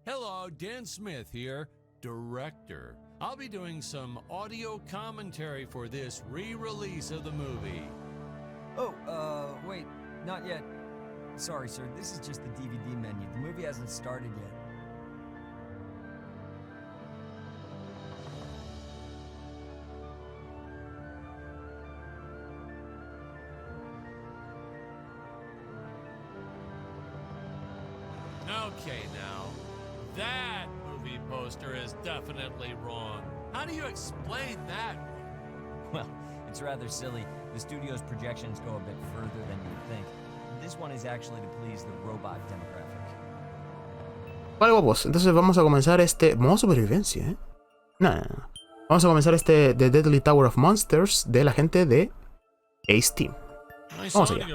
Hello, Dan Smith here, director. I'll be doing some audio commentary for this re-release of the movie. Oh, wait, not yet. Sorry, sir, this is just the DVD menu. The movie hasn't started yet. Okay, now, that movie poster is definitely wrong. How do you explain that? Well, it's rather silly. The studio's projections go a bit further than you'd think. This one is actually to please the robot demographic. Vale, guapos, entonces vamos a comenzar este... ¿Modo supervivencia, eh? No. Vamos a comenzar este The Deadly Tower of Monsters de la gente de Ace Team. Vamos allá.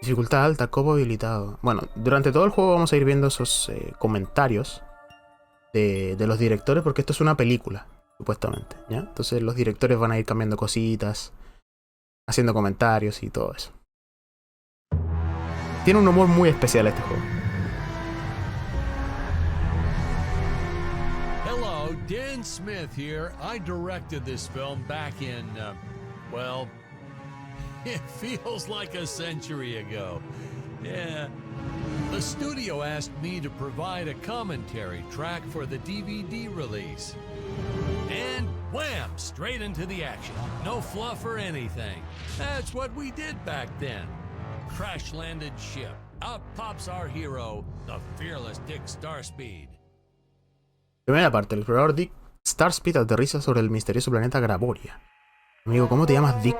Dificultad alta, copo habilitado. Bueno, durante todo el juego vamos a ir viendo esos comentarios de los directores, porque esto es una película, supuestamente, ¿ya? Entonces los directores van a ir cambiando cositas, haciendo comentarios y todo eso. Tiene un humor muy especial este juego. Hello, Dan Smith here. I directed this film back in, well, it feels like a century ago. Yeah. The studio asked me to provide a commentary track for the DVD release. And wham! Straight into the action. No fluff or anything. That's what we did back then. Crash-landed ship. Out pops our hero, the fearless Dick Starspeed. Primera parte, el explorador Dick Starspeed aterriza sobre el misterioso planeta Gravoria. Amigo, ¿cómo te llamas Dick?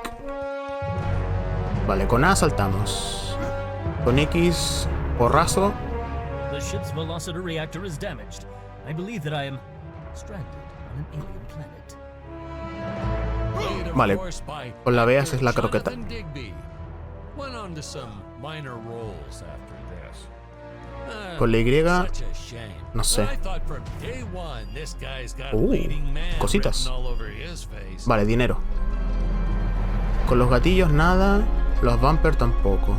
Vale, con A saltamos. Con X, porrazo. The ship's velocity reactor is damaged. I believe that I am stranded on an alien planet. Vale, con la B haces la croqueta. Con la Y, no sé. Cositas. Vale, dinero. Con los gatillos nada. Los bumpers tampoco.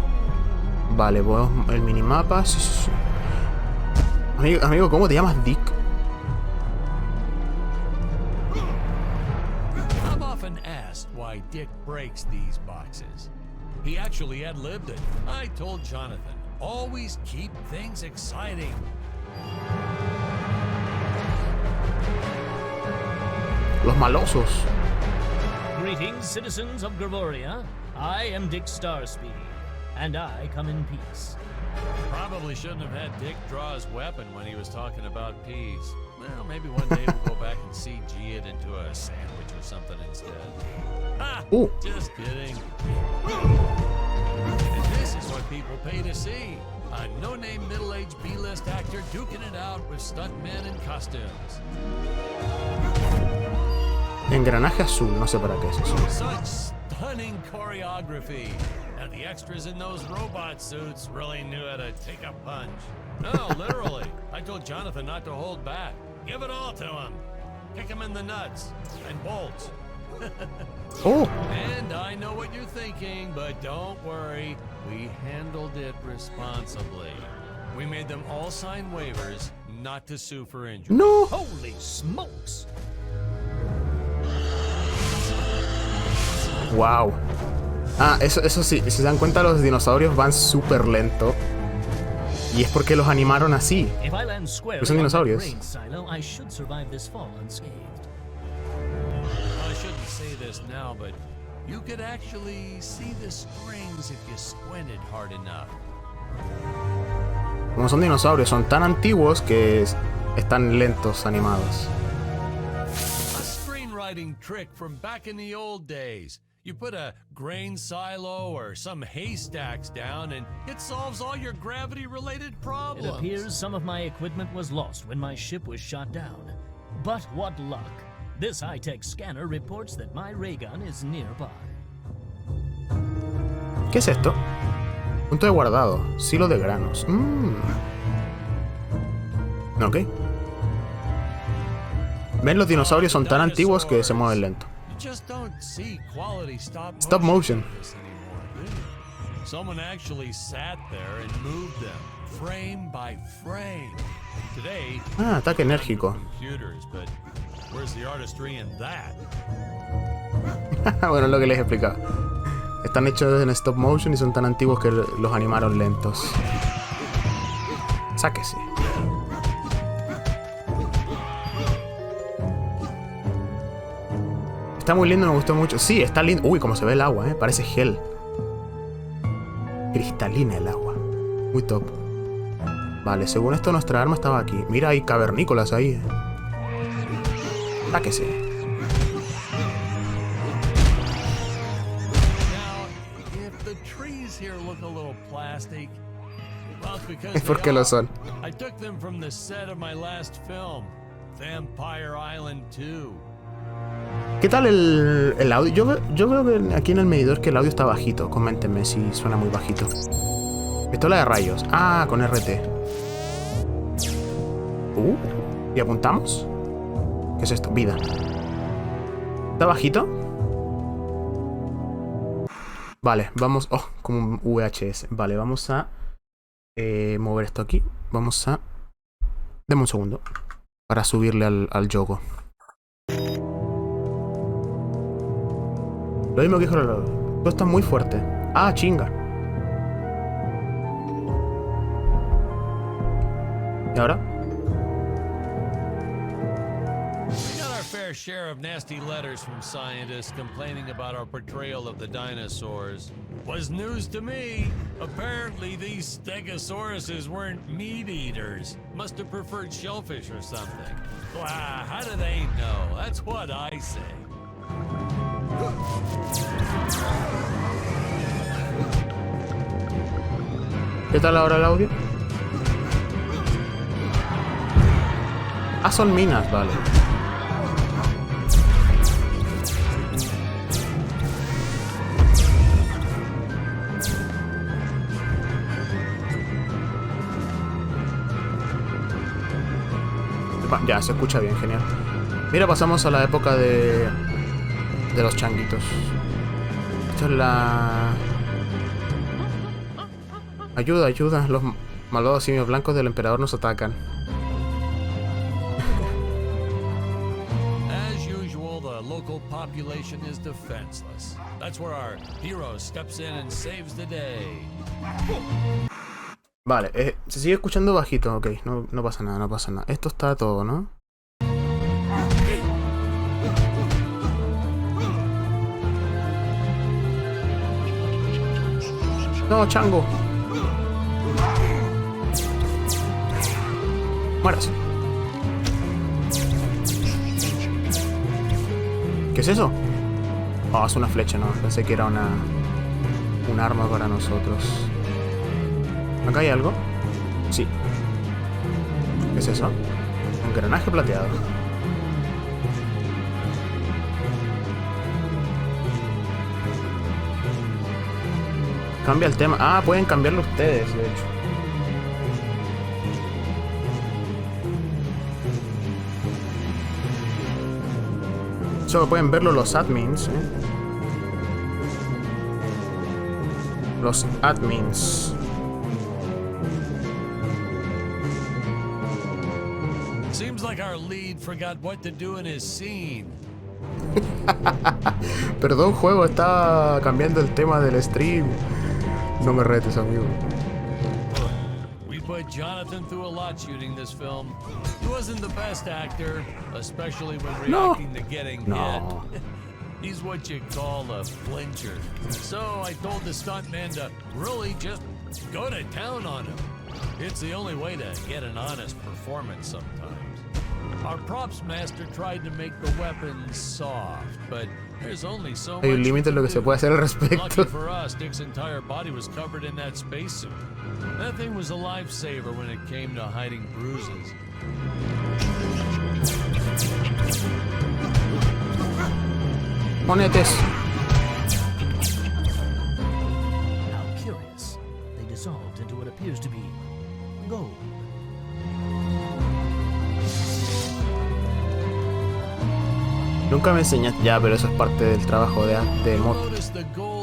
Vale, pues el minimapa. Sí. Amigo, ¿cómo te llamas Dick? I'm often asked why Dick breaks these boxes. He actually ad-libbed it. I told Jonathan, always keep things exciting. Los malosos. Greetings, citizens of Gravoria. I am Dick Starspeed, and I come in peace. Probably shouldn't have had Dick draw his weapon when he was talking about peas. Well, maybe one day we'll go back and CG it into a sandwich or something instead. Ha! Just kidding. And this is what people pay to see. A no-name middle-aged B-list actor duking it out with stuntmen in costumes. Engranaje azul, no sé para qué es eso. Such stunning choreography. And the extras in those robot suits really knew how to take a punch. No, literally. I told Jonathan not to hold back. Give it all to him. Kick him in the nuts and bolts. Oh. And I know what you're thinking, but don't worry. We handled it responsibly. We made them all sign waivers not to sue for injury. No. Holy smokes! Wow. Ah, eso sí, si se dan cuenta los dinosaurios van súper lento. Y es porque los animaron así. Pues son dinosaurios. I shouldn't say this now, but you could actually see the strings if you squinted hard enough. Como son dinosaurios, son tan antiguos que están lentos animados. A screenwriting trick from back in the old days. You put a grain silo or some haystacks down and it solves all your gravity-related problems. It appears some of my equipment was lost when my ship was shot down. But what luck. This high-tech scanner reports that my ray gun is nearby. ¿Qué es esto? Punto de guardado. Silo de granos. Ok. Ven, los dinosaurios son tan antiguos que se mueven lento. Stop motion. Someone actually sat there and moved them, frame by frame. Today, Ah, ataque enérgico. computers, but where's the artistry in that? Bueno, es lo que les he explicado. Están hechos en stop motion y son tan antiguos que los animaron lentos. Sáquese. Está muy lindo, me gustó mucho. Sí, está lindo. Uy, cómo se ve el agua, parece gel. Cristalina el agua. Muy top. Vale, según esto nuestra arma estaba aquí. Mira, hay cavernícolas ahí. Sáquese. Es porque lo son. I took them from the set of my last film, Vampire Island 2. ¿Qué tal el audio? Yo veo que aquí en el medidor que el audio está bajito. Coméntenme si suena muy bajito. Pistola de rayos. Ah, con RT. ¿Y apuntamos? ¿Qué es esto? Vida. ¿Está bajito? Vale, vamos... Oh, como un VHS. Vale, vamos a mover esto aquí. Vamos a... Deme un segundo para subirle al juego. Lo mismo que dijo el... Todo está muy fuerte. Ah, chinga. ¿Y ahora? Share of nasty letters from scientists complaining about our portrayal of the dinosaurs was news to me. Apparently these stegosauruses weren't meat eaters. Must have preferred shellfish or something. Wow, how do they know? That's what I say. ¿Qué tal ahora el audio? Ah, son minas, vale. Ya, se escucha bien, genial. Mira, pasamos a la época de los changuitos. Esto es la... Ayuda, ayuda. Los malvados simios blancos del emperador nos atacan. As usual, the local population is defenseless. That's where our hero steps in and saves the day. Vale, se sigue escuchando bajito, ok, no pasa nada, no pasa nada. Esto está todo, ¿no? No, chango. Muérase. ¿Qué es eso? Oh, es una flecha, no, pensé que era un arma para nosotros. ¿Acá hay algo? Sí. ¿Qué es eso? Un engranaje plateado. Cambia el tema. Ah, pueden cambiarlo ustedes, de hecho. Solo pueden verlo los admins, Los admins. Seems like our lead forgot what to do in his scene. Perdón, juego, está cambiando el tema del stream. No me retes, amigo. We put Jonathan through a lot shooting this film. He wasn't the best actor, especially when reacting to getting hit. He's what you call a flincher. So I told the stuntman to really just go to town on him. It's the only way to get an honest performance sometimes. Our props master tried to make the weapons soft, but there's only so much. Hay un límite en lo que se puede hacer al respecto. Lucky for us, Dick's entire body was covered in that spacesuit. That thing was a lifesaver when it came to hiding bruises. Monetes. How curious. They dissolved into what appears to be gold. Nunca me enseñaste ya, pero eso es parte del trabajo de mod.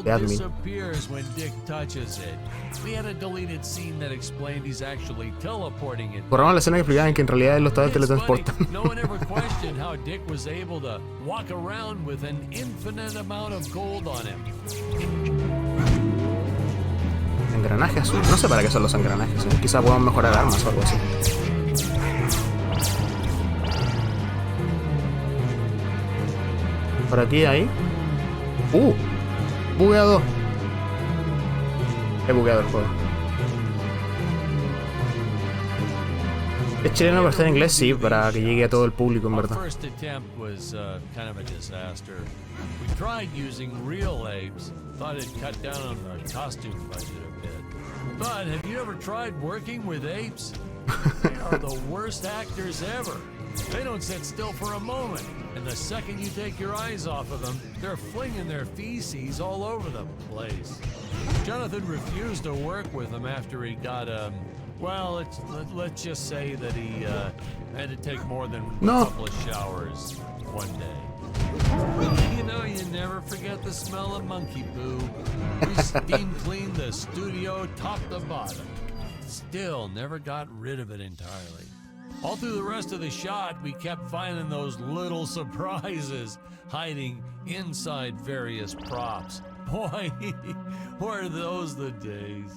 world de admin. disappears when Dick touches it. We had a deleted scene that explained he's actually teleporting it. Borramos la escena que explicaban que en realidad él lo estaba It's funny, teletransportando. no one ever questioned how Dick was able to walk around with an infinite amount of gold on him. Engranaje azul. No sé para qué son los engranajes. Quizá podamos mejorar armas o algo así. Por aquí hay. Bugueado. He bugueado el juego. ¿Es chileno pero está en inglés? Sí, para que llegue a todo el público, en Our verdad. first attempt was kind of a disaster. We tried using real apes, thought it'd cut down on the costume budget a bit. But have you ever tried working with apes? They are the worst actors ever. They don't sit still for a moment, and the second you take your eyes off of them, they're flinging their feces all over the place. Jonathan refused to work with them after he got well, let's just say that he had to take more than a couple of showers one day. You know, you never forget the smell of monkey poo. We steam cleaned the studio top to bottom. Still never got rid of it entirely. All through the rest of the shot, we kept finding those little surprises hiding inside various props. Boy, were those the days.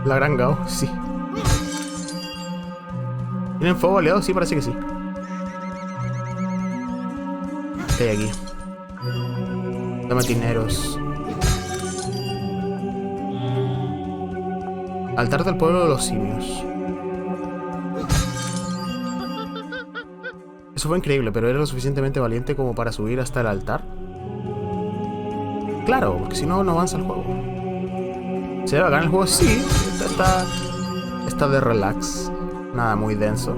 La gran Gao, sí. ¿Tienen fuego aliado? Sí, parece que sí. ¿Qué hay aquí? Damatineros. Altar del pueblo de los simios. Eso fue increíble, pero ¿era lo suficientemente valiente como para subir hasta el altar? Claro, porque si no, no avanza el juego. ¿Se ve bacán el juego? Sí. Está de relax. Nada muy denso.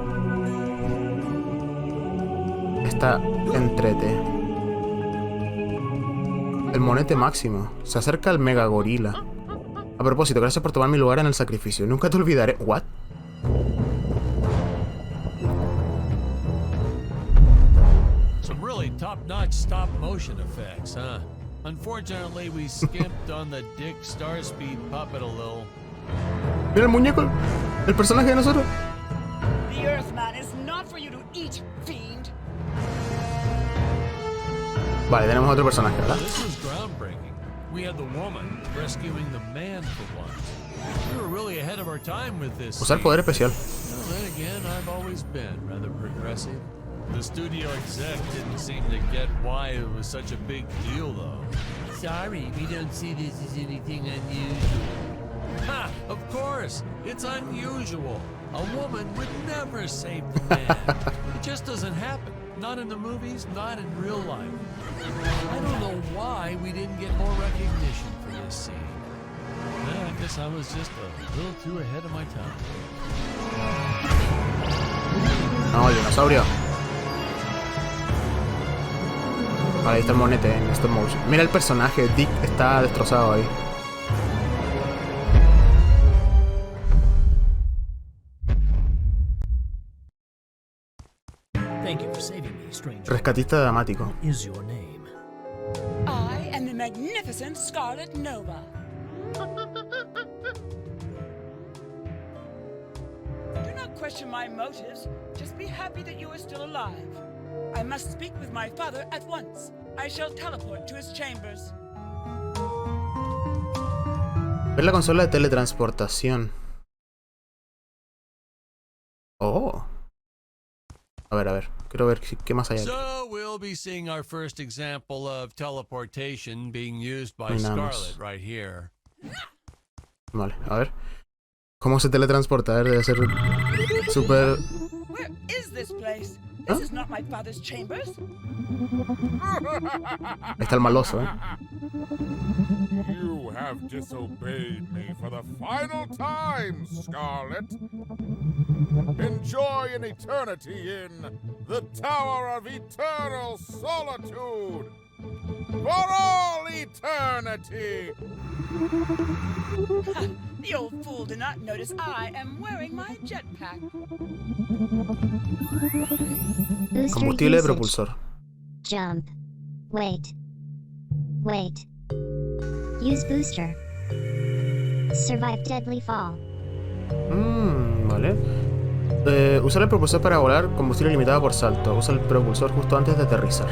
Está entrete. El monete máximo. Se acerca al mega gorila. A propósito, gracias por tomar mi lugar en el sacrificio. Nunca te olvidaré. ¿What? Some really top-notch stop-motion effects, huh? Unfortunately, we skimped on the Dick Starspeed puppet a little. Mira el muñeco, el personaje de nosotros. The Earthman is not for you to eat, fiend. Vale, tenemos otro personaje, ¿verdad? This was groundbreaking. We had the woman rescuing the man for once. We were really ahead of our time with this. Usar poder especial. Well, then again, I've always been rather progressive. The studio exec didn't seem to get why it was such a big deal, though. Sorry, we don't see this as anything unusual. Ha! Of course! It's unusual. A woman would never save the man. It just doesn't happen. Not in the movies, not in real life. I don't know why we didn't get more recognition for this scene. I guess I was just a little too ahead of my time. No, el dinosaurio. Vale, ahí está el monete en stop motion. Mira el personaje, Dick está destrozado ahí. Thank you for saving me, stranger. Rescatista dramático. What is your name? I am the magnificent Scarlet Nova. Do not question my motives. Just be happy that you are still alive. I must speak with my father at once. I shall teleport to his chambers. Ver la consola de teletransportación. Oh. A ver. Quiero ver qué más hay aquí. So we'll be seeing our first example of teleportation being used by Hay nada más. Scarlet right here. Vale, a ver. ¿Cómo se teletransporta? A ver, debe ser súper... Where is this place? This is not my father's chambers. Ahí está el maloso, ¿eh? You have disobeyed me for the final time, Scarlet. Enjoy an eternity in the Tower of Eternal Solitude. For all eternity! The old fool did not notice I am wearing my jetpack. Combustible de propulsor. Jump. Wait. Use booster. Survive deadly fall. Vale. Usar el propulsor para volar, combustible limitado por salto. Usa el propulsor justo antes de aterrizar.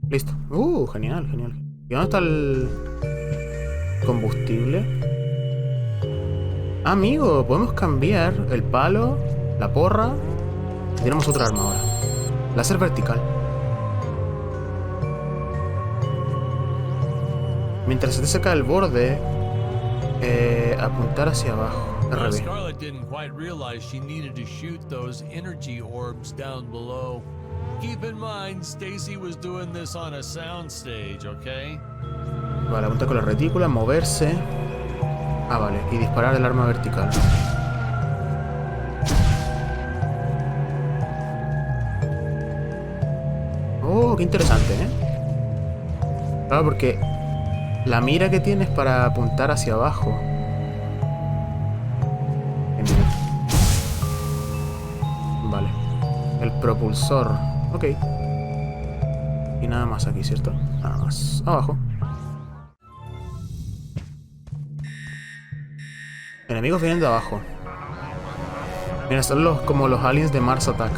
Listo. Genial. ¿Y dónde está el combustible? Amigo, podemos cambiar el palo, la porra. Y tenemos otra arma ahora. Láser vertical. Mientras se te seca el borde, apuntar hacia abajo. Well, RB. Scarlet didn't quite realize she needed to shoot those energy orbs down below. Keep in mind, Stacy was doing this on a soundstage, okay? Vale, apunta con la retícula, moverse. Vale, y disparar el arma vertical. Qué interesante, Claro, porque la mira que tienes para apuntar hacia abajo. Genial. Vale. El propulsor. Ok. Y nada más aquí, ¿cierto? Nada más. Abajo. Enemigos vienen de abajo. Mira, son como los aliens de Mars Attack.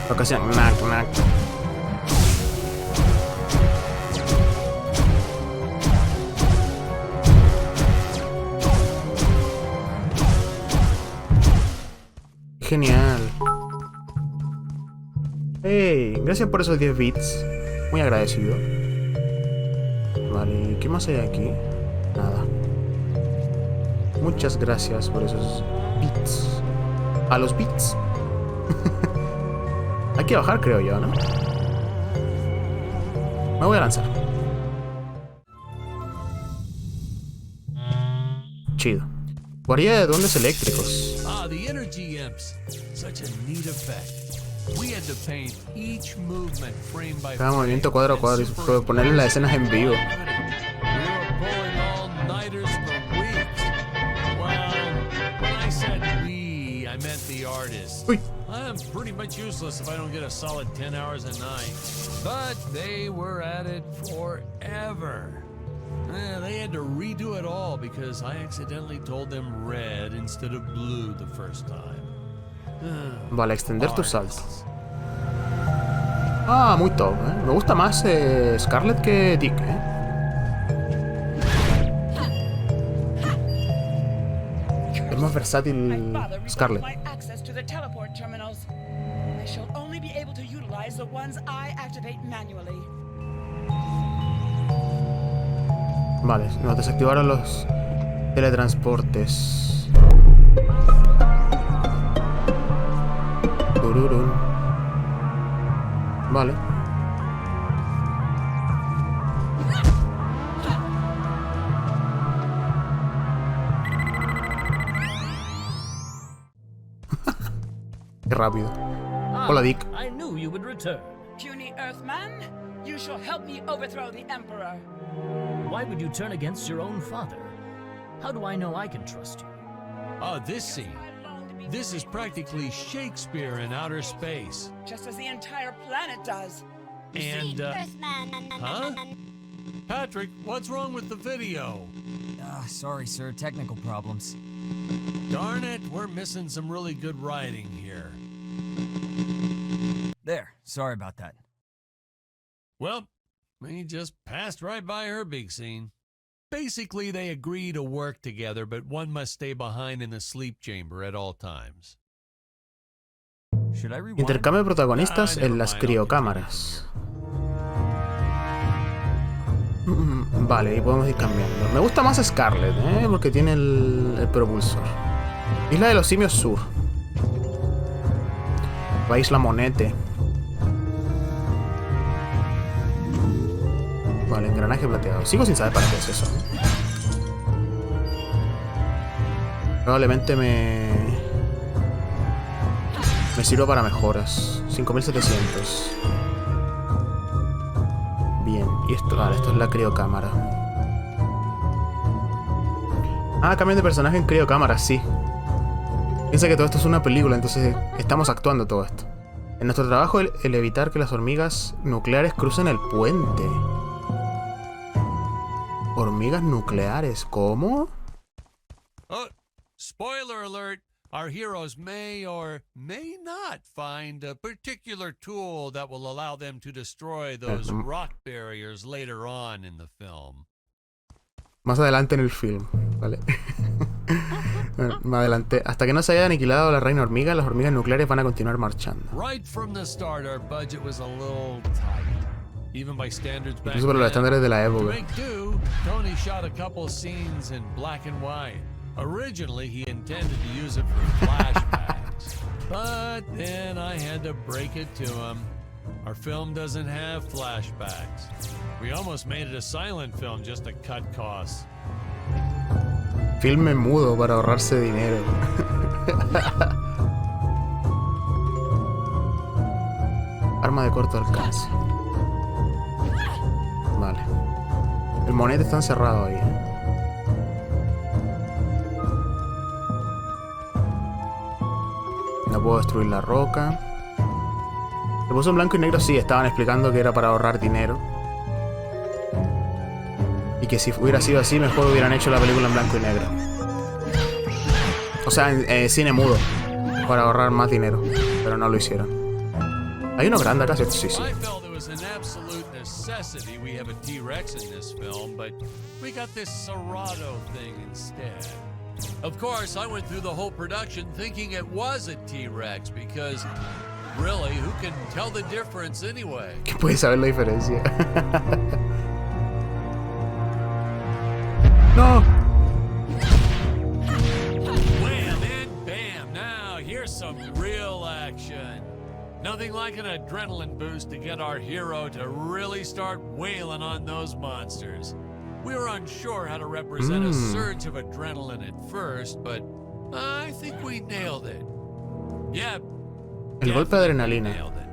Lo que hacían knack. Genial. Hey, gracias por esos 10 bits. Muy agradecido. Vale, ¿qué más hay aquí? Nada. Muchas gracias por esos bits. A los bits. Hay que bajar, creo yo, ¿no? Me voy a lanzar. Chido. Guardia de duendes eléctricos. The energy imps. Such a neat effect. We had to paint each movement frame by Cada frame. movimiento cuadro a cuadro. Y ponerle las escenas en vivo. We were pulling all-nighters for weeks. Well, when I said we, I meant the artists. Uy. I'm pretty much useless if I don't get a solid 10 hours a night. But they were at it forever. They had to redo it all because I accidentally told them red instead of blue the first time. Vale, extender tu salto. Muy top, Me gusta más Scarlet que Dick, Es más versátil My father revoked Scarlet. my access to the teleport terminals. I shall only be able to utilize the ones I activate manually. Vale, nos desactivaron los teletransportes. Tururún. Vale. Qué rápido. Hola, Dick. I knew you would return. Puny Earthman, you shall help me overthrow the Emperor. Why would you turn against your own father? How do I know I can trust you? This scene. This is practically Shakespeare in outer space. Just as the entire planet does. And, huh? Patrick, what's wrong with the video? Sorry, sir. Technical problems. Darn it, we're missing some really good writing here. There. Sorry about that. Well, we just passed right by her big scene. Basically, they agree to work together, but one must stay behind in the sleep chamber at all times. Should I rewind? Intercambio de protagonistas en las criocámaras. Vale, y podemos ir cambiando. Me gusta más Scarlet, porque tiene el propulsor. Isla de los Simios Sur. País La Monete. Vale, engranaje plateado. Sigo sin saber para qué es eso. Probablemente me sirva para mejoras. 5700. Bien, y esto, vale, esto es la criocámara. Cambian de personaje en criocámara, sí. Piensa que todo esto es una película, entonces estamos actuando todo esto. En nuestro trabajo, el evitar que las hormigas nucleares crucen el puente. Hormigas nucleares, ¿cómo? Oh, spoiler alert. Our heroes may or may not find a particular tool that will allow them to destroy those rock barriers later on in the film. Más adelante en el film, ¿vale? Más adelante. Hasta que no se haya aniquilado la reina hormiga, las hormigas nucleares van a continuar marchando. Right from the start, our budget was a little tight. Even by standards back Incluso para los estándares de la to época. make do, Tony shot a couple scenes in black and white. Originally, he intended to use it for flashbacks, but then I had to break it to him. Our film doesn't have flashbacks. We almost made it a silent film just to cut costs. Filme mudo para ahorrarse dinero. Arma de corto alcance. Vale. El monete está encerrado ahí. No puedo destruir la roca. Se puso en blanco y negro, sí, estaban explicando que era para ahorrar dinero. Y que si hubiera sido así, mejor hubieran hecho la película en blanco y negro. O sea, en cine mudo. Para ahorrar más dinero. Pero no lo hicieron. Hay uno grande acá, ¿cierto? Sí, sí. I felt it was an absolute necessity we have a T-Rex in this film, but we got this Serato thing instead. Of course, I went through the whole production thinking it was a T-Rex because, really, who can tell the difference anyway? ¿Quién puede saber la diferencia? ¡No! Wham and bam! Now, here's some real action. Nothing like an adrenaline boost to get our hero to really start wailing on those monsters. We were unsure how to represent a surge of adrenaline at first, but I think we nailed it. Yeah. El golpe de adrenalina. Nailed it.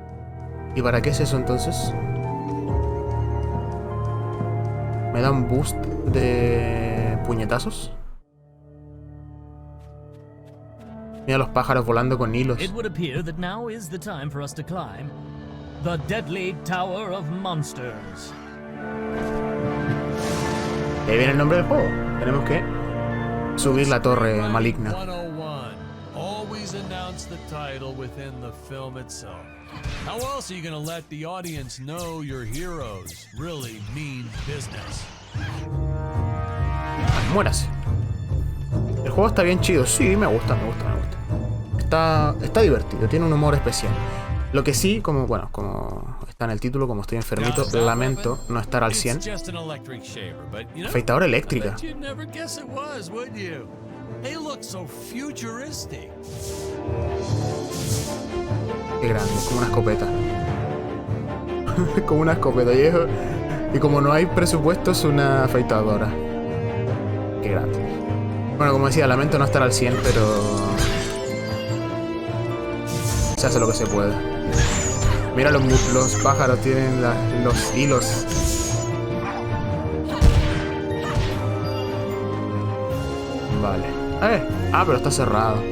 ¿Y para qué es eso entonces? ¿Me da un boost de puñetazos? Mira los pájaros volando con hilos. It would appear that now is the time for us to climb the deadly Tower of Monsters. Y ahí viene el nombre del juego. Tenemos que subir la torre maligna. 101. Always announce the title within the film itself. How else are you going to let the audience know your heroes really mean business? Muérase. El juego está bien chido. Sí, me gusta. Está divertido, tiene un humor especial. Lo que sí, como está en el título, como estoy enfermito, lamento no estar al 100. Afeitadora eléctrica. Qué grande, como una escopeta. Como una escopeta, y como no hay presupuesto, es una afeitadora. Qué grande. Bueno, como decía, lamento no estar al 100, pero se hace lo que se puede. Mira, los pájaros tienen los hilos. Vale. Pero está cerrado.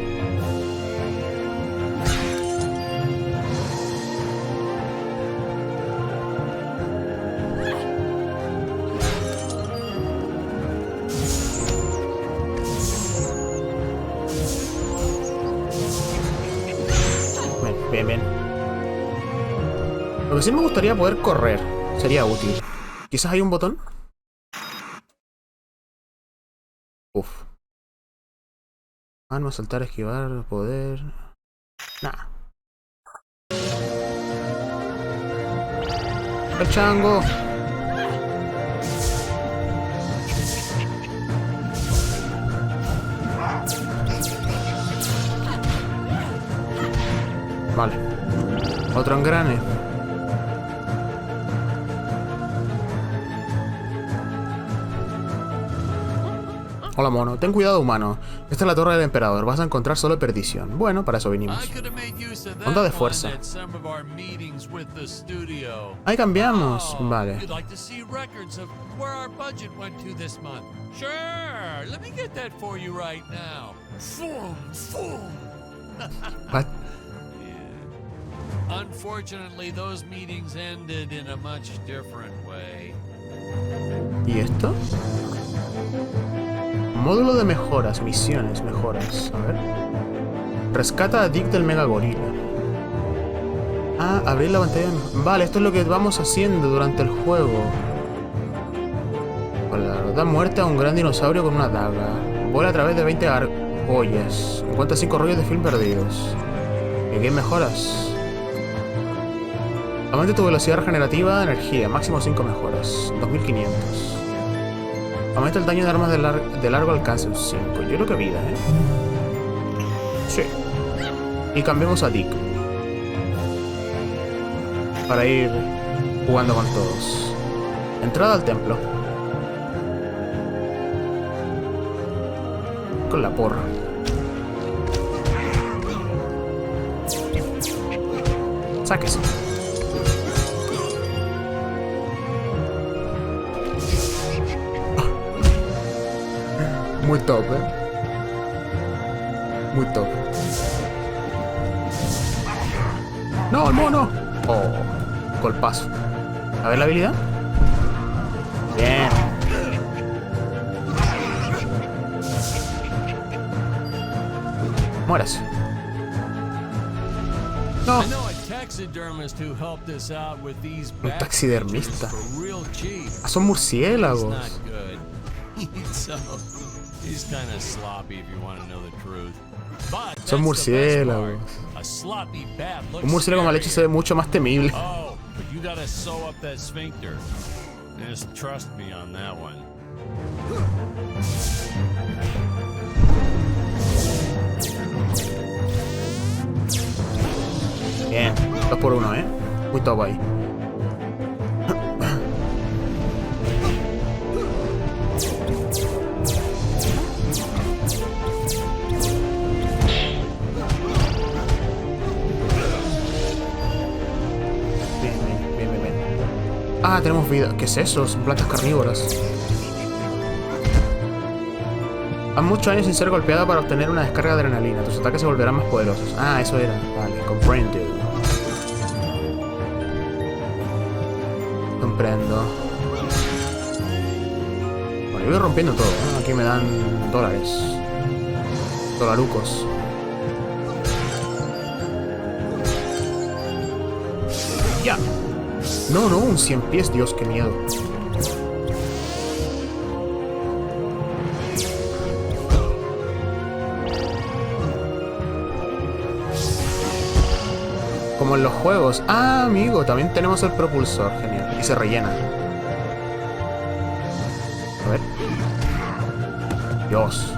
Bien. Lo que sí me gustaría poder correr. Sería útil. Quizás hay un botón. Uf. Arma, saltar, esquivar, poder. Nah. El chango. Vale. Otro engrane. Hola mono, ten cuidado humano. Esta es la torre del emperador, vas a encontrar solo perdición. Bueno, para eso vinimos. Onda de fuerza. Ahí cambiamos. Vale. What? Unfortunately, those meetings ended in a much different way. ¿Y esto? Módulo de mejoras, misiones, mejoras. A ver. Rescata a Dick del mega gorila. Ah, abrir la pantalla. Vale, esto es lo que vamos haciendo durante el juego. Hola, da muerte a un gran dinosaurio con una daga. Vuela a través de 20 argollas. Encuentra 5 rollos de film perdidos. ¿Y qué mejoras? Aumenta tu velocidad regenerativa de energía. Máximo 5 mejoras. 2500. Aumenta el daño de armas de largo alcance. Un 5. Yo creo que vida, ¿eh? Sí. Y cambiamos a Dick. Para ir jugando con todos. Entrada al templo. Con la porra. Sáquese. Muy top, muy top. ¡No, el mono! Oh, golpazo. A ver la habilidad. Bien. Muérase. No. Un taxidermista. Ah, son murciélagos. Son murciélagos. Un murciélago mal hecho se ve mucho más temible. Bien, 2 por 1, muy top ahí. Ah, tenemos vida. ¿Qué es eso? Son plantas carnívoras. Haz muchos años sin ser golpeada para obtener una descarga de adrenalina. Tus ataques se volverán más poderosos. Ah, eso era. Vale, comprendo. Comprendo. Bueno, yo voy rompiendo todo, ¿eh? Aquí me dan dólares. Dolarucos. Ya. No, no, un 100 pies, Dios, qué miedo. Como en los juegos. Ah, amigo, también tenemos el propulsor, genial. Y se rellena. A ver. Dios.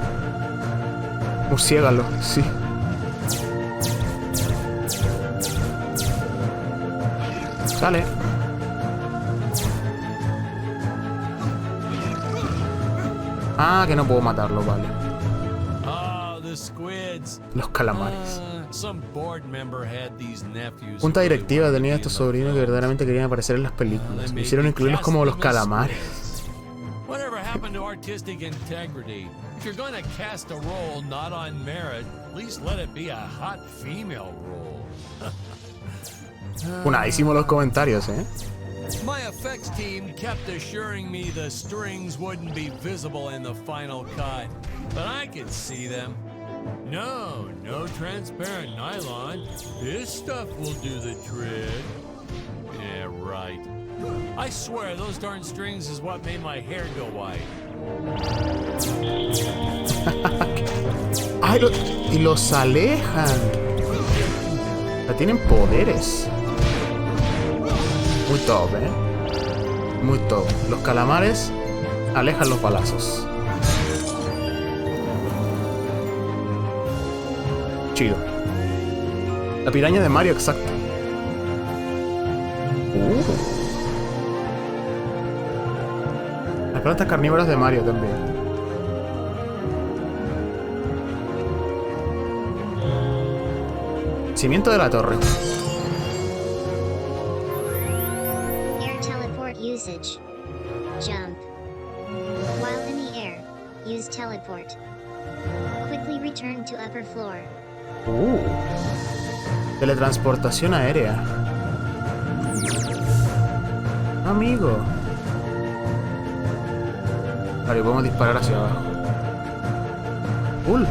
Murciégalo, sí. Sale. Ah, que no puedo matarlo, vale. Los calamares. Junta directiva tenía estos sobrinos que verdaderamente querían aparecer en las películas. Me hicieron incluirlos como los calamares. Funadísimo los comentarios, My effects team kept assuring me the strings wouldn't be visible in the final cut, but I could see them. No transparent nylon. This stuff will do the trick. Yeah, right. I swear those darn strings is what made my hair go white. Ay, y los alejan. Ya tienen poderes. Muy top, muy top. Los calamares alejan los balazos. Chido. La piraña de Mario, exacto. Las plantas carnívoras de Mario también. Cimiento de la torre. Usage. Jump. While in the air, use teleport. Quickly return to upper floor. Teletransportación aérea. Amigo. Vale, podemos disparar hacia abajo. Cool.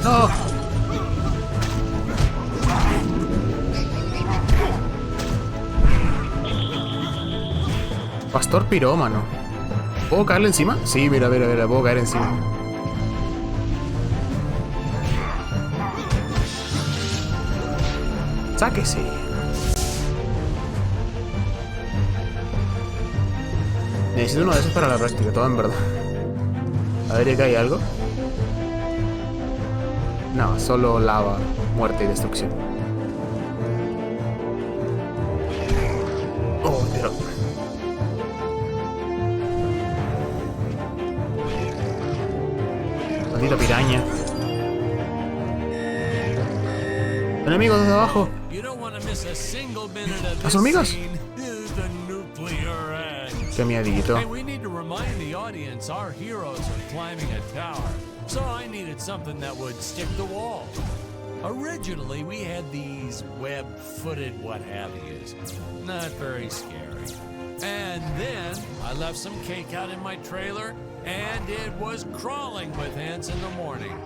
No. Pastor pirómano. ¿Puedo caerle encima? Sí, mira, puedo caer encima. Sáquese. Necesito uno de esos para la práctica, todo en verdad. A ver, ¿acá hay algo? No, solo lava, muerte y destrucción. Oh, pero... maldita piraña. Enemigos desde abajo. ¿Las hormigas? Qué miedito. Hey, we need to remind the audience our heroes are climbing a tower, so I needed something that would stick to wall. Originally, we had these web-footed what-have-yous. Not very scary. And then, I left some cake out in my trailer, and it was crawling with ants in the morning.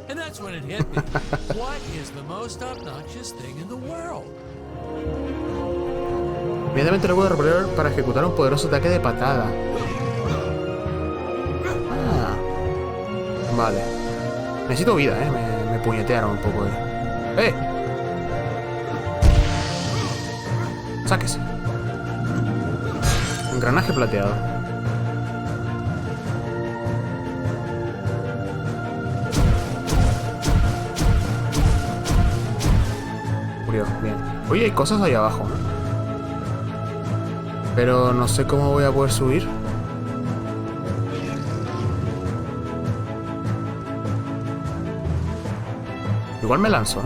And that's when it hit me. What is the most obnoxious thing in the world? Inmediatamente lo puedo repeler para ejecutar un poderoso ataque de patada. Ah. Vale. Necesito vida, me puñetearon un poco, Sáquese. Engranaje plateado. Murió, bien. Oye, hay cosas ahí abajo, ¿no? Pero no sé cómo voy a poder subir. Igual me lanzo, ¿eh?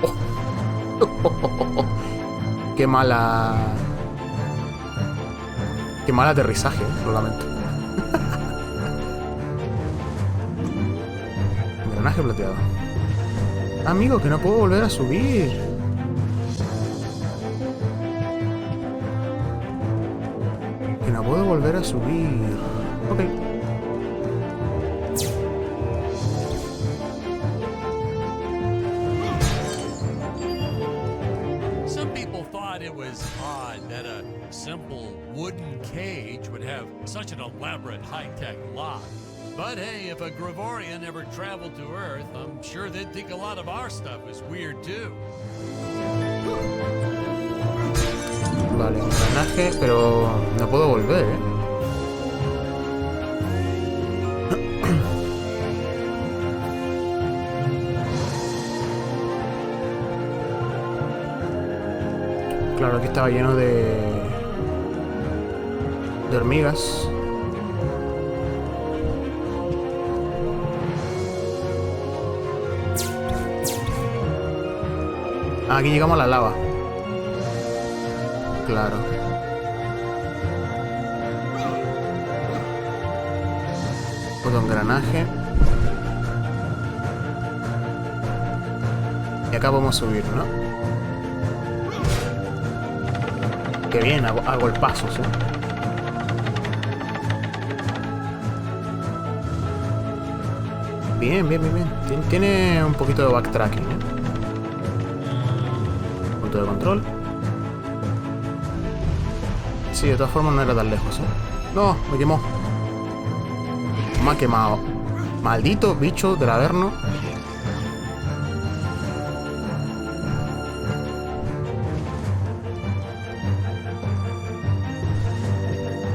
Oh. Qué mala... Qué mal aterrizaje, lo lamento. Engranaje plateado. Amigo, que no puedo volver a subir. Puedo volver a subir. Ok. Some people thought it was odd that a simple wooden cage would have such an elaborate high-tech lock. But hey, if a Gravoria never traveled to Earth, I'm sure they'd think a lot of our stuff is weird too. Vale, engranaje, pero no puedo volver, Claro, aquí estaba lleno de hormigas. Aquí llegamos a la lava. Claro. Otro engranaje. Y acá podemos subir, ¿no? Qué bien, hago el paso, ¿sí? Bien. Tiene un poquito de backtracking, ¿eh? Punto de control. Sí, de todas formas no era tan lejos, ¿eh? No, me quemó. Me ha quemado. Maldito bicho del averno.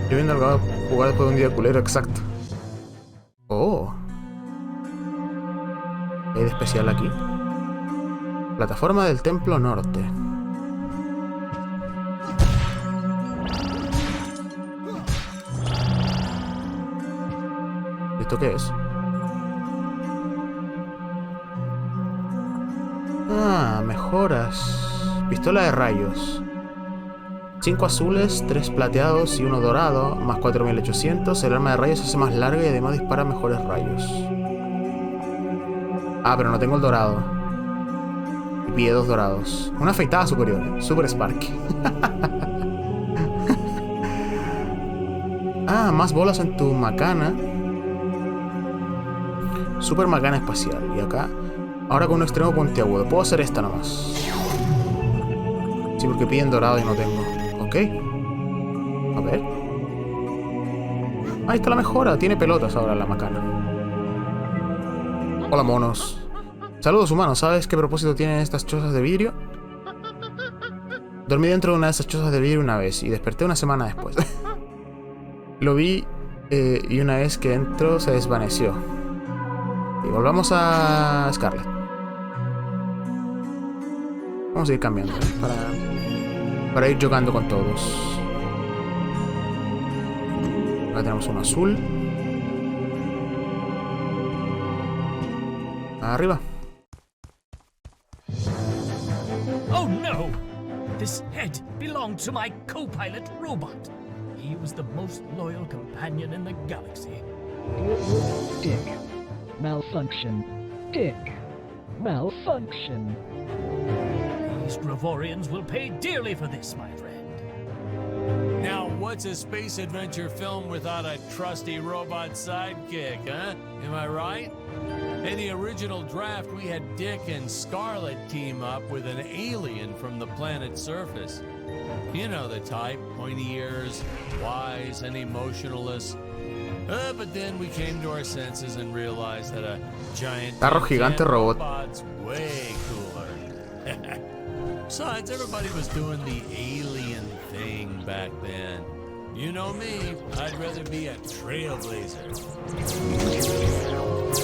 Estoy viendo al jugador jugar después de un día culero, exacto. Oh. ¿Qué hay de especial aquí? Plataforma del Templo Norte. ¿Esto qué es? Ah, mejoras. Pistola de rayos. 5 azules, 3 plateados y 1 dorado, más 4800. El arma de rayos se hace más larga y además dispara mejores rayos. Ah, pero no tengo el dorado. Y pide 2 dorados. Una afeitada superior, ¿eh? Super Spark. Ah, más bolas en tu macana. Super macana espacial. Y acá, ahora con un extremo puntiagudo. Puedo hacer esta nomás. Sí, porque piden dorado y no tengo. Ok. A ver. Ahí está la mejora. Tiene pelotas ahora la macana. Hola, monos. Saludos, humanos. ¿Sabes qué propósito tienen estas chozas de vidrio? Dormí dentro de una de esas chozas de vidrio una vez y desperté una semana después. Lo vi y una vez que entró se desvaneció. Y volvamos a Scarlet. Vamos a ir cambiando, ¿eh? Para ir jugando con todos. Ahora tenemos un azul. Arriba. Oh no! This head belonged to my co-pilot robot. He was the most loyal companion in the galaxy. Dick. Malfunction. Dick. Malfunction. These Gravorians will pay dearly for this, my friend. Now, what's a space adventure film without a trusty robot sidekick, huh? Am I right? In the original draft, we had Dick and Scarlet team up with an alien from the planet's surface. You know the type, pointy ears, wise and emotionless. But then we came to our senses and realized that a giant Carro gigante robot. robot's way cooler. Besides, everybody was doing the alien thing back then. You know me, I'd rather be a trailblazer.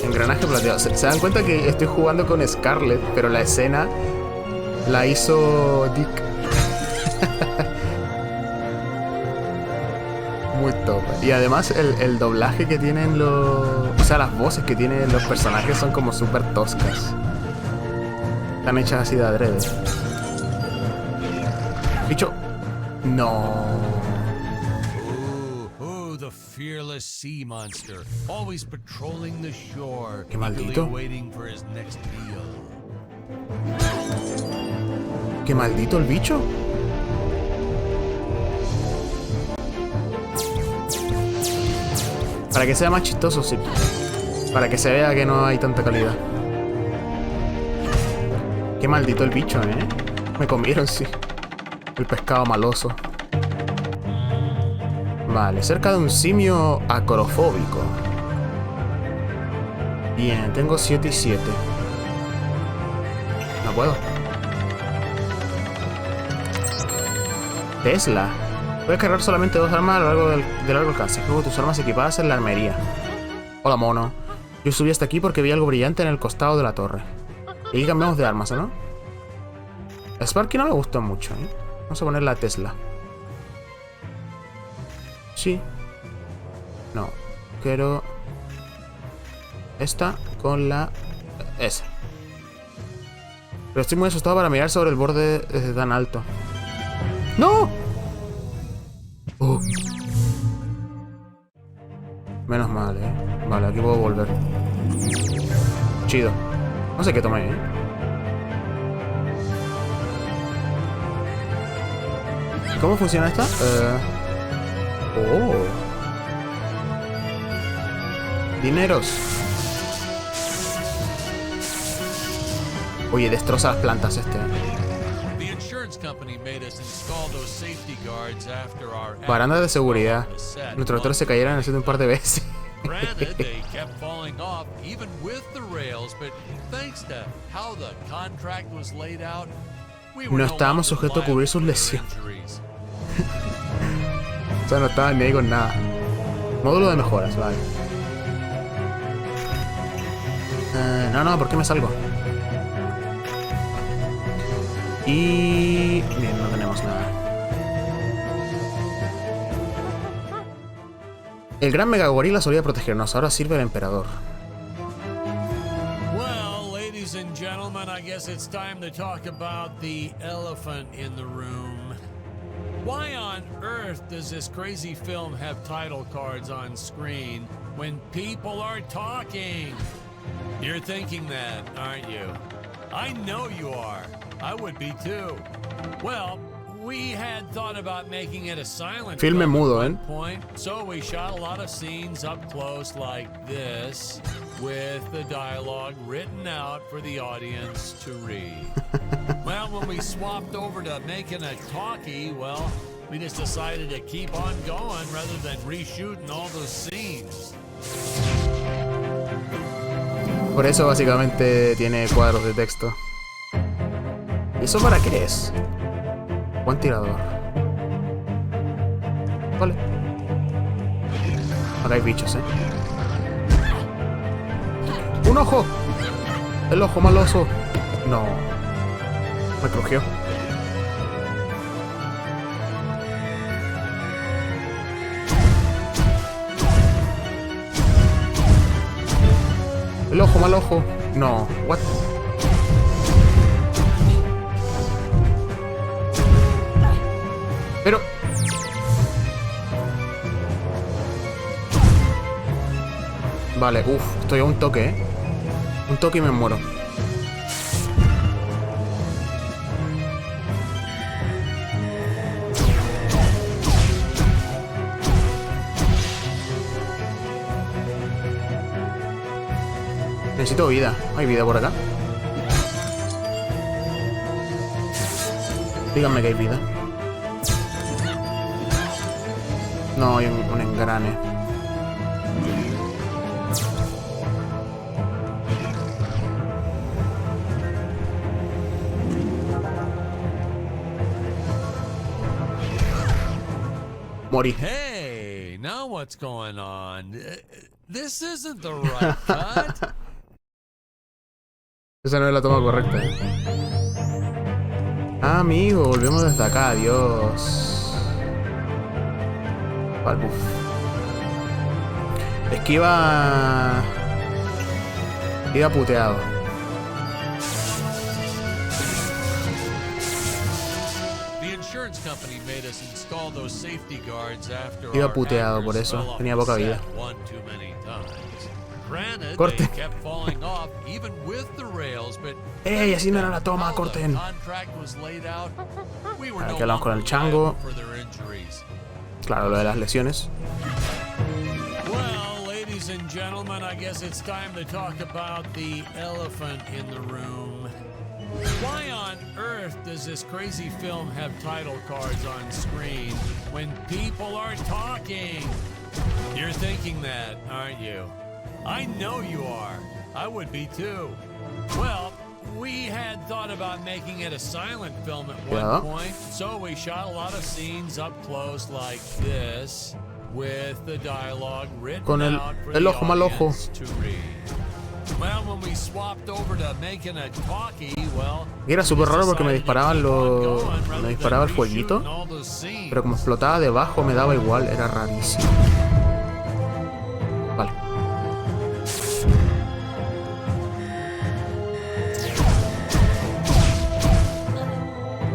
Engranaje plateado. ¿Se dan cuenta que estoy jugando con Scarlet, pero la escena la hizo Dick? Muy top. Y además el doblaje que tienen los... O sea, las voces que tienen los personajes son como súper toscas. Están hechas así de adrede. Bicho. No. The fearless sea monster, always patrolling the shore, Qué maldito. waiting for his next meal. Qué maldito el bicho. Para que sea más chistoso, sí. Para que se vea que no hay tanta calidad. Qué maldito el bicho, ¿eh? Me comieron, sí. El pescado maloso. Vale, cerca de un simio acrofóbico. Bien, tengo 7 y 7. No puedo. Tesla. Puedes cargar solamente 2 armas a lo largo de largo alcance. Juego tus armas equipadas en la armería. Hola, mono. Yo subí hasta aquí porque vi algo brillante en el costado de la torre. Y aquí cambiamos de armas, ¿no? Sparky no me gustó mucho, ¿eh? Vamos a poner la Tesla. Sí. No. Quiero... esta con la... esa. Pero estoy muy asustado para mirar sobre el borde desde tan alto. ¡No! Menos mal, ¿eh? Vale, aquí puedo volver. Chido. No sé qué tomé, ¿eh? ¿Cómo funciona esta? Oh. Dineros. Oye, destroza las plantas este. Barandas de seguridad. Nuestros motores se cayeron haciendo un par de veces. No estábamos sujetos a cubrir sus lesiones. O sea, no estaban ni ahí con nada. Módulo de mejoras, vale. No, ¿por qué me salgo? Y... bien, no tenemos nada. El gran megagorila solía protegernos, ahora sirve el emperador. Well, ladies and gentlemen, I guess it's time to talk about the elephant in the room. Why on earth does this crazy film have title cards on screen when people are talking? You're thinking that, aren't you? I know you are. I would be too. Well, we had thought about making it a silent Filme film mudo, at ¿eh? one point, so we shot a lot of scenes up close like this, with the dialogue written out for the audience to read. Well, when we swapped over to making a talkie, well, we just decided to keep on going rather than reshooting all those scenes. Por eso básicamente tiene cuadros de texto. ¿Y eso para qué es? Buen tirador. Vale. Acá hay bichos, ¡Un ojo! El ojo maloso. No. Me crujió. El ojo mal ojo. No. What? Pero... Vale, estoy a un toque, Un toque y me muero. Necesito vida. ¿Hay vida por acá? Díganme que hay vida. No, hay un engrane. Morí. Hey, now what's going on? This isn't the right cut. Esa no es la toma correcta. Ah, amigo, volvemos desde acá, adiós. Vale, Esquiva puteado. Iba puteado por eso, tenía poca vida. Corten. ¡Ey! Así no era la toma, corten. Ahora que hablamos con el chango. Claro, lo de las lesiones. Well, ladies and gentlemen, I guess it's time to talk about the elephant in the room. Why on earth does this crazy film have title cards on screen when people are talking? You're thinking that, aren't you? I know you are. I would be too. Well, we had thought about making it a silent film at one point, so we shot a lot of scenes up close like this, with the dialogue written out for the audience to read. Well, when we swapped over to making a talkie, well, y era súper raro porque me disparaban me disparaba el fueguito, pero como explotaba debajo me daba igual, era rarísimo. Vale.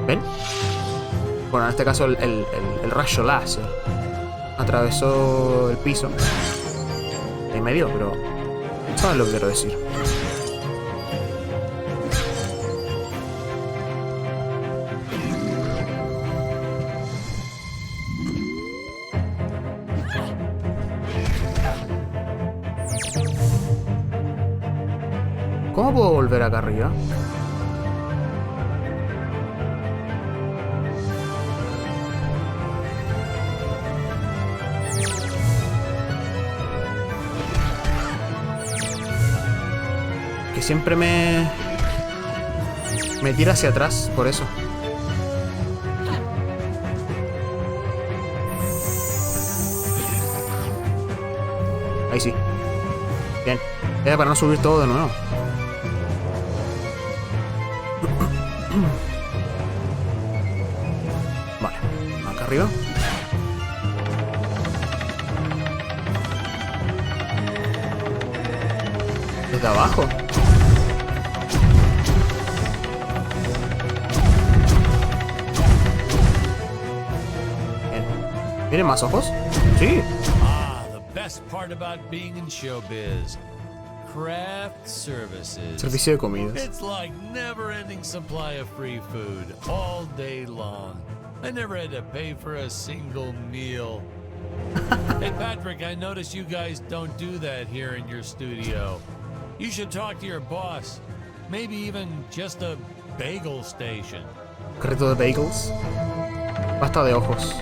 ¿Ven? Bueno, en este caso el rayo láser atravesó el piso en medio, pero ¿sabes lo que quiero decir? ¿Cómo puedo volver acá arriba? Que siempre me tira hacia atrás, por eso. Ahí sí. Bien. Era para no subir todo de nuevo. Vale. Acá arriba. Desde abajo. ¿Tiene más ojos? Sí. Ah, the best part about being in showbiz. Craft services. Servicio de comidas. It's like never-ending supply of free food all day long. I never had to pay for a single meal. Hey Patrick, I notice you guys don't do that here in your studio. You should talk to your boss. Maybe even just a bagel station. Carrito de bagels. Basta de ojos.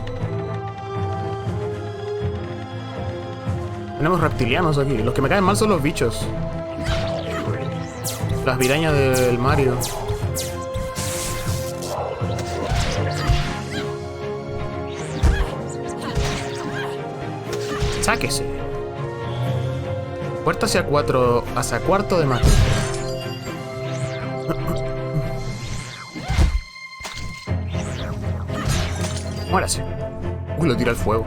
Tenemos reptilianos aquí. Los que me caen mal son los bichos. Las virañas del Mario. Sáquese. Puerta hacia cuarto de mate. Muérase. Uy, lo tira al fuego.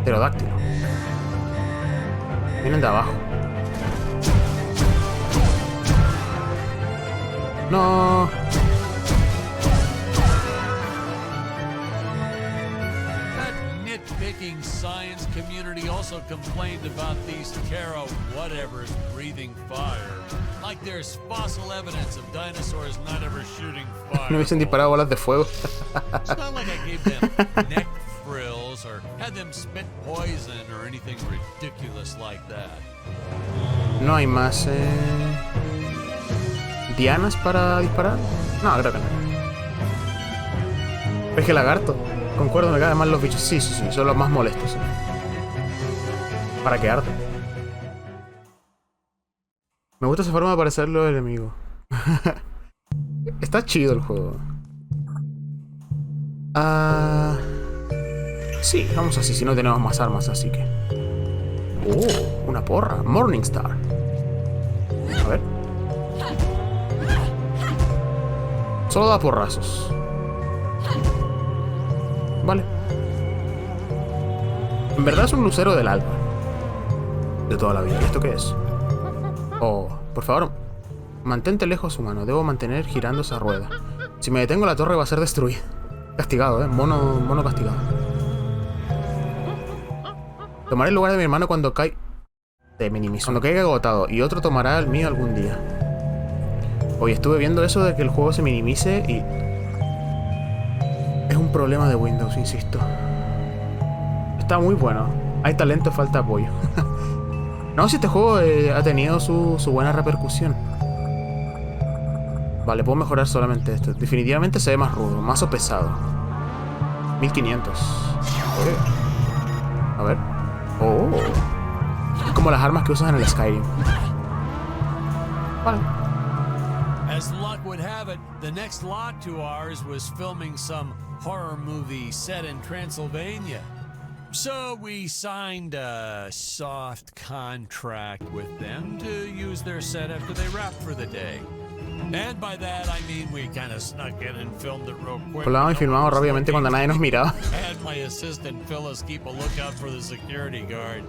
Pterodáctilo. Vienen de abajo. No. That nitpicking science community also complained about these Terra whatevers breathing fire. Like there's fossil evidence of dinosaurs not ever shooting fire. No hubiesen disparado bolas de fuego. It's not like I gave them neck frills or had them spit poison or anything ridiculous like that. No hay más dianas para disparar. No, creo que no. Peje lagarto. Concuerdo, me caen mal los bichos. Sí, son los más molestos. ¿Sí? Para que arden. Me gusta esa forma de aparecer los enemigos. Está chido el juego. Sí, vamos así, si no tenemos más armas, así que... Oh, una porra. Morningstar. A ver. Solo da porrazos. Vale. En verdad es un lucero del alba. De toda la vida. ¿Y esto qué es? Oh, por favor, mantente lejos, humano. Debo mantener girando esa rueda. Si me detengo, la torre va a ser destruida. Castigado, mono castigado. Tomaré el lugar de mi hermano cuando caiga. Cuando caiga agotado. Y otro tomará el mío algún día. Hoy estuve viendo eso de que el juego se minimice y... Es un problema de Windows, insisto. Está muy bueno. Hay talento, falta apoyo. No, si este juego ha tenido su buena repercusión. Vale, puedo mejorar solamente esto. Definitivamente se ve más rudo, más o pesado. 1500. A ver. Oh. Es como las armas que usas en el Skyrim. Vale. As luck would have it, the next lot to ours was filming some horror movie set in Transylvania. So we signed a soft contract with them to use their set after they wrapped for the day. And by that I mean we kind of snuck in and filmed it real quick. Volamos y filmamos rápidamente cuando nadie nos miraba. I had my assistant Phyllis keep a lookout for the security guard.